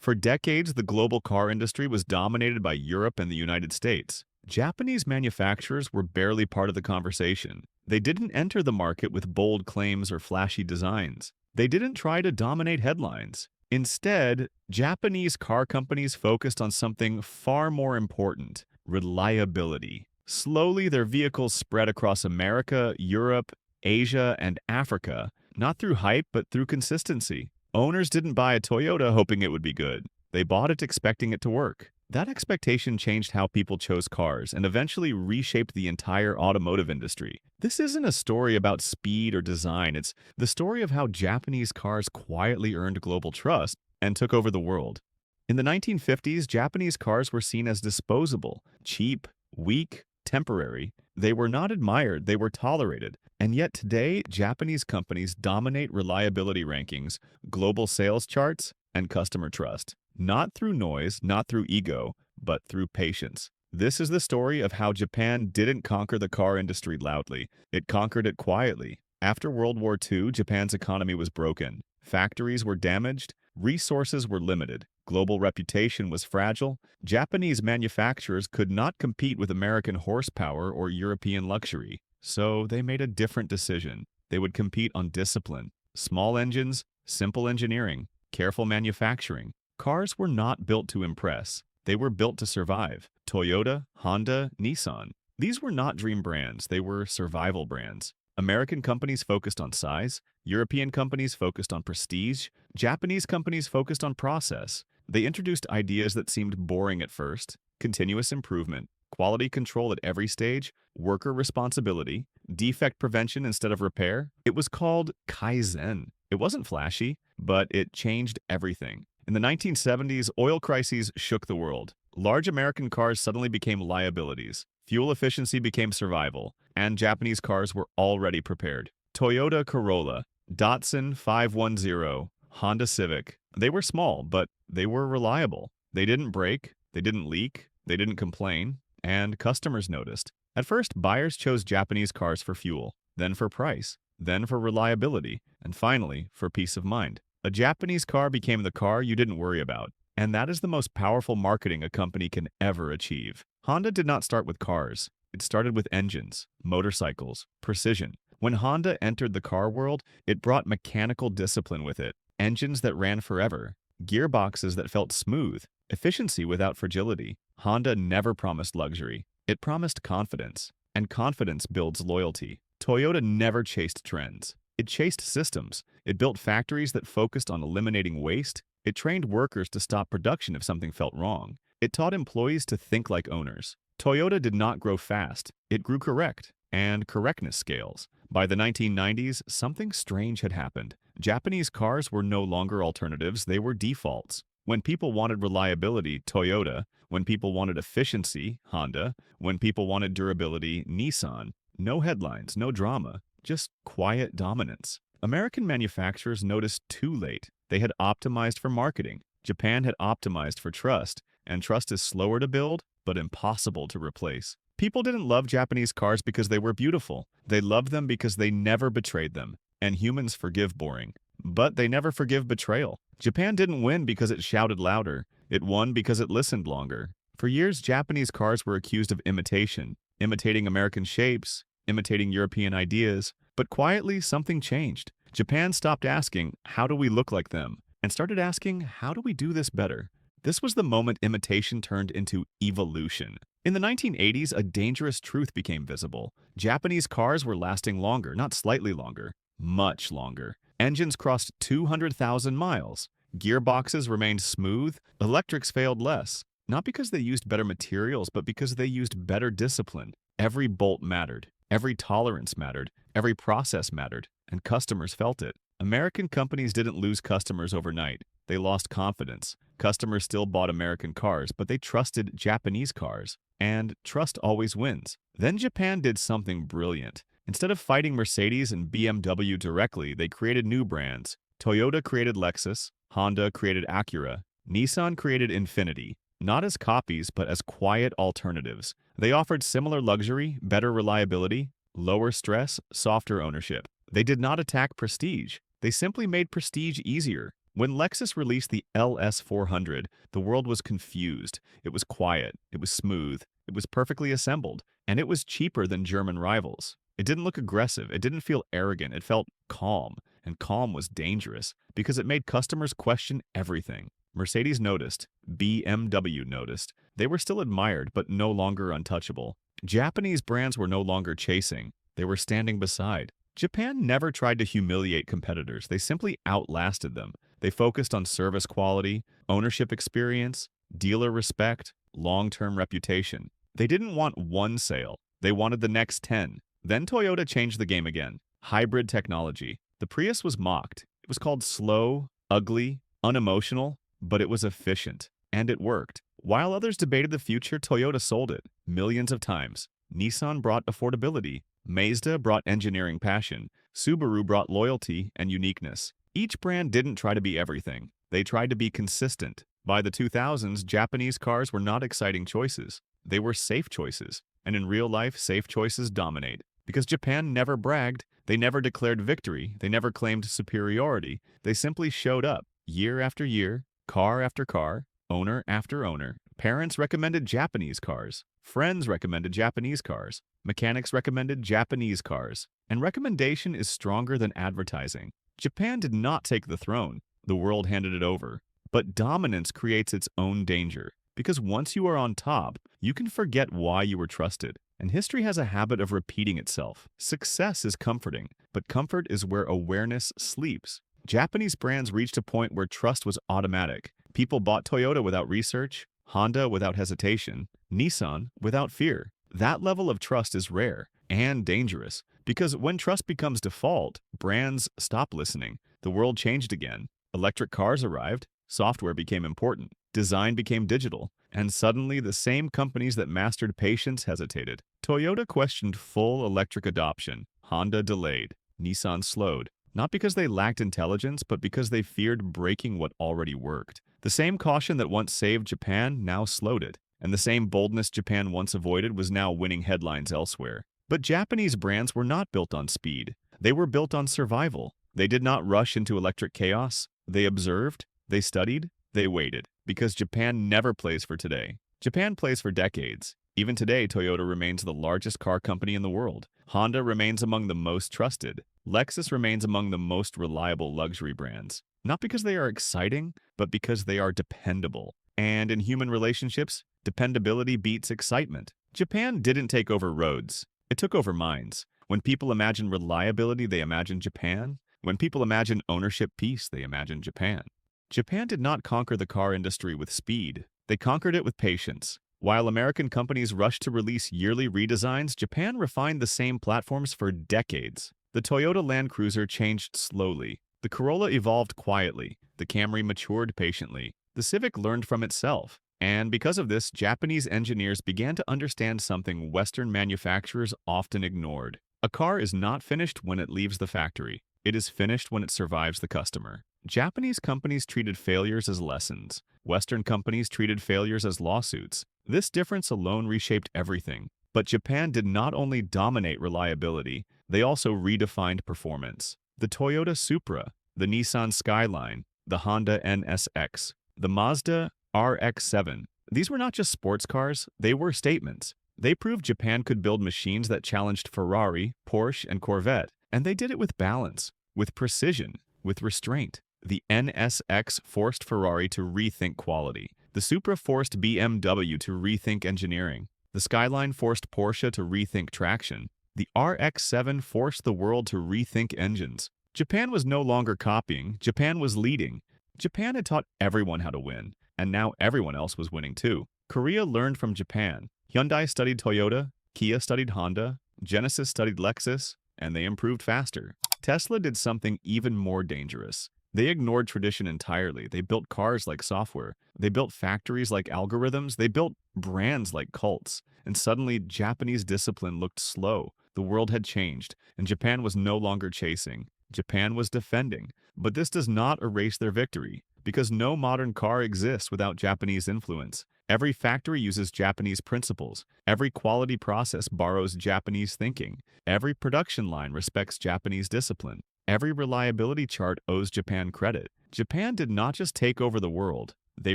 For decades, the global car industry was dominated by Europe and the United States. Japanese manufacturers were barely part of the conversation. They didn't enter the market with bold claims or flashy designs. They didn't try to dominate headlines. Instead, Japanese car companies focused on something far more important: reliability. Slowly, their vehicles spread across America, Europe, Asia, and Africa, not through hype but through consistency. Owners didn't buy a Toyota hoping it would be good. They bought it expecting it to work. That expectation changed how people chose cars and eventually reshaped the entire automotive industry. This isn't a story about speed or design, it's the story of how Japanese cars quietly earned global trust and took over the world. In the 1950s, Japanese cars were seen as disposable, cheap, weak, temporary. They were not admired, they were tolerated. And yet today, Japanese companies dominate reliability rankings, global sales charts, and customer trust. Not through noise, not through ego, but through patience. This is the story of how Japan didn't conquer the car industry loudly. It conquered it quietly. After World War II, Japan's economy was broken. Factories were damaged, resources were limited, global reputation was fragile. Japanese manufacturers could not compete with American horsepower or European luxury. So they made a different decision. They would compete on discipline. Small engines, simple engineering, careful manufacturing. Cars were not built to impress. They were built to survive. Toyota, Honda, Nissan. These were not dream brands, they were survival brands. American companies focused on size, European companies focused on prestige, Japanese companies focused on process. They introduced ideas that seemed boring at first: continuous improvement, quality control at every stage, worker responsibility, defect prevention instead of repair. It was called Kaizen. It wasn't flashy, but it changed everything. In the 1970s, oil crises shook the world. Large American cars suddenly became liabilities. Fuel efficiency became survival, and Japanese cars were already prepared. Toyota Corolla, Datsun 510, Honda Civic. They were small, but they were reliable. They didn't break, they didn't leak, they didn't complain, and customers noticed. At first, buyers chose Japanese cars for fuel, then for price, then for reliability, and finally for peace of mind. A Japanese car became the car you didn't worry about, and that is the most powerful marketing a company can ever achieve. Honda did not start with cars. It started with engines, motorcycles, precision. When Honda entered the car world, it brought mechanical discipline with it. Engines that ran forever, gearboxes that felt smooth, efficiency without fragility. Honda never promised luxury. It promised confidence, and confidence builds loyalty. Toyota never chased trends. It chased systems. It built factories that focused on eliminating waste. It trained workers to stop production if something felt wrong. It taught employees to think like owners. Toyota did not grow fast. It grew correct, and correctness scales. By the 1990s, something strange had happened. Japanese cars were no longer alternatives, they were defaults. When people wanted reliability, Toyota. When people wanted efficiency, Honda. When people wanted durability, Nissan. No headlines, no drama. Just quiet dominance. American manufacturers noticed too late. They had optimized for marketing. Japan had optimized for trust, and trust is slower to build, but impossible to replace. People didn't love Japanese cars because they were beautiful. They loved them because they never betrayed them. And humans forgive boring, but they never forgive betrayal. Japan didn't win because it shouted louder. It won because it listened longer. For years, Japanese cars were accused of imitation, imitating American shapes, imitating European ideas, but quietly something changed. Japan stopped asking, "How do we look like them?" and started asking, "How do we do this better?" This was the moment imitation turned into evolution. In the 1980s, a dangerous truth became visible. Japanese cars were lasting longer, not slightly longer, much longer. Engines crossed 200,000 miles. Gearboxes remained smooth. Electrics failed less. Not because they used better materials, but because they used better discipline. Every bolt mattered. Every tolerance mattered, every process mattered, and customers felt it. American companies didn't lose customers overnight. They lost confidence. Customers still bought American cars, but they trusted Japanese cars. And trust always wins. Then Japan did something brilliant. Instead of fighting Mercedes and BMW directly, they created new brands. Toyota created Lexus, Honda created Acura, Nissan created Infiniti. Not as copies, but as quiet alternatives. They offered similar luxury, better reliability, lower stress, softer ownership. They did not attack prestige. They simply made prestige easier. When Lexus released the LS400, the world was confused. It was quiet, it was smooth, it was perfectly assembled, and it was cheaper than German rivals. It didn't look aggressive, it didn't feel arrogant, it felt calm. And calm was dangerous because it made customers question everything. Mercedes noticed, BMW noticed. They were still admired, but no longer untouchable. Japanese brands were no longer chasing, they were standing beside. Japan never tried to humiliate competitors, they simply outlasted them. They focused on service quality, ownership experience, dealer respect, long-term reputation. They didn't want one sale, they wanted the next 10. Then Toyota changed the game again. Hybrid technology. The Prius was mocked. It was called slow, ugly, unemotional, but it was efficient. And it worked. While others debated the future, Toyota sold it millions of times. Nissan brought affordability. Mazda brought engineering passion. Subaru brought loyalty and uniqueness. Each brand didn't try to be everything. They tried to be consistent. By the 2000s, Japanese cars were not exciting choices. They were safe choices. And in real life, safe choices dominate. Because Japan never bragged, they never declared victory, they never claimed superiority. They simply showed up, year after year, car after car, owner after owner. Parents recommended Japanese cars. Friends recommended Japanese cars. Mechanics recommended Japanese cars. And recommendation is stronger than advertising. Japan did not take the throne. The world handed it over. But dominance creates its own danger. Because once you are on top, you can forget why you were trusted. And history has a habit of repeating itself. Success is comforting, but comfort is where awareness sleeps. Japanese brands reached a point where trust was automatic. People bought Toyota without research, Honda without hesitation, Nissan without fear. That level of trust is rare and dangerous, because when trust becomes default, brands stop listening. The world changed again. Electric cars arrived, software became important, design became digital, and suddenly the same companies that mastered patience hesitated. Toyota questioned full electric adoption. Honda delayed. Nissan slowed. Not because they lacked intelligence, but because they feared breaking what already worked. The same caution that once saved Japan now slowed it. And the same boldness Japan once avoided was now winning headlines elsewhere. But Japanese brands were not built on speed. They were built on survival. They did not rush into electric chaos. They observed. They studied. They waited. Because Japan never plays for today. Japan plays for decades. Even today, Toyota remains the largest car company in the world. Honda remains among the most trusted. Lexus remains among the most reliable luxury brands. Not because they are exciting, but because they are dependable. And in human relationships, dependability beats excitement. Japan didn't take over roads. It took over minds. When people imagine reliability, they imagine Japan. When people imagine ownership peace, they imagine Japan. Japan did not conquer the car industry with speed. They conquered it with patience. While American companies rushed to release yearly redesigns, Japan refined the same platforms for decades. The Toyota Land Cruiser changed slowly. The Corolla evolved quietly. The Camry matured patiently. The Civic learned from itself. And because of this, Japanese engineers began to understand something Western manufacturers often ignored. A car is not finished when it leaves the factory. It is finished when it survives the customer. Japanese companies treated failures as lessons. Western companies treated failures as lawsuits. This difference alone reshaped everything. But Japan did not only dominate reliability, they also redefined performance. The Toyota Supra, the Nissan Skyline, the Honda NSX, the Mazda RX-7. These were not just sports cars, they were statements. They proved Japan could build machines that challenged Ferrari, Porsche, and Corvette. And they did it with balance, with precision, with restraint. The NSX forced Ferrari to rethink quality. The Supra forced BMW to rethink engineering. The Skyline forced Porsche to rethink traction. The RX-7 forced the world to rethink engines. Japan was no longer copying, Japan was leading. Japan had taught everyone how to win, and now everyone else was winning too. Korea learned from Japan. Hyundai studied Toyota, Kia studied Honda, Genesis studied Lexus, and they improved faster. Tesla did something even more dangerous. They ignored tradition entirely. They built cars like software. They built factories like algorithms. They built brands like cults. And suddenly, Japanese discipline looked slow. The world had changed, and Japan was no longer chasing. Japan was defending. But this does not erase their victory, because no modern car exists without Japanese influence. Every factory uses Japanese principles. Every quality process borrows Japanese thinking. Every production line respects Japanese discipline. Every reliability chart owes Japan credit. Japan did not just take over the world, they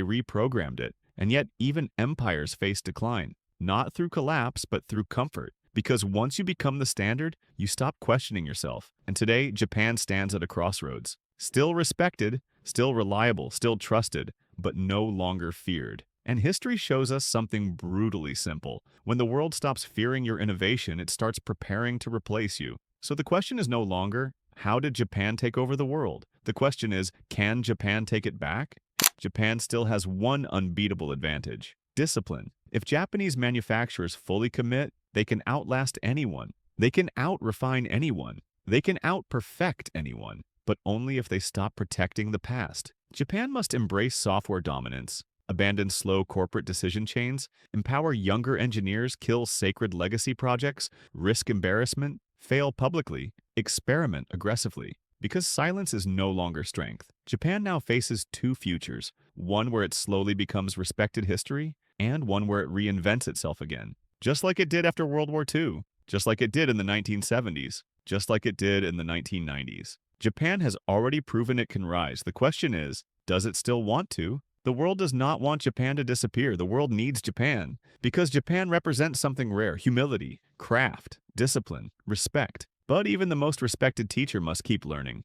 reprogrammed it. And yet, even empires face decline, not through collapse, but through comfort. Because once you become the standard, you stop questioning yourself. And today, Japan stands at a crossroads. Still respected, still reliable, still trusted, but no longer feared. And history shows us something brutally simple. When the world stops fearing your innovation, it starts preparing to replace you. So the question is no longer, how did Japan take over the world? The question is, can Japan take it back? Japan still has one unbeatable advantage: discipline. If Japanese manufacturers fully commit, they can outlast anyone. They can out-refine anyone. They can out-perfect anyone, but only if they stop protecting the past. Japan must embrace software dominance, abandon slow corporate decision chains, empower younger engineers, kill sacred legacy projects, risk embarrassment, fail publicly, experiment aggressively. Because silence is no longer strength, Japan now faces two futures: one where it slowly becomes respected history, and one where it reinvents itself again. Just like it did after World War II, just like it did in the 1970s, just like it did in the 1990s. Japan has already proven it can rise. The question is, does it still want to? The world does not want Japan to disappear. The world needs Japan. Because Japan represents something rare: humility, craft, discipline, respect. But even the most respected teacher must keep learning.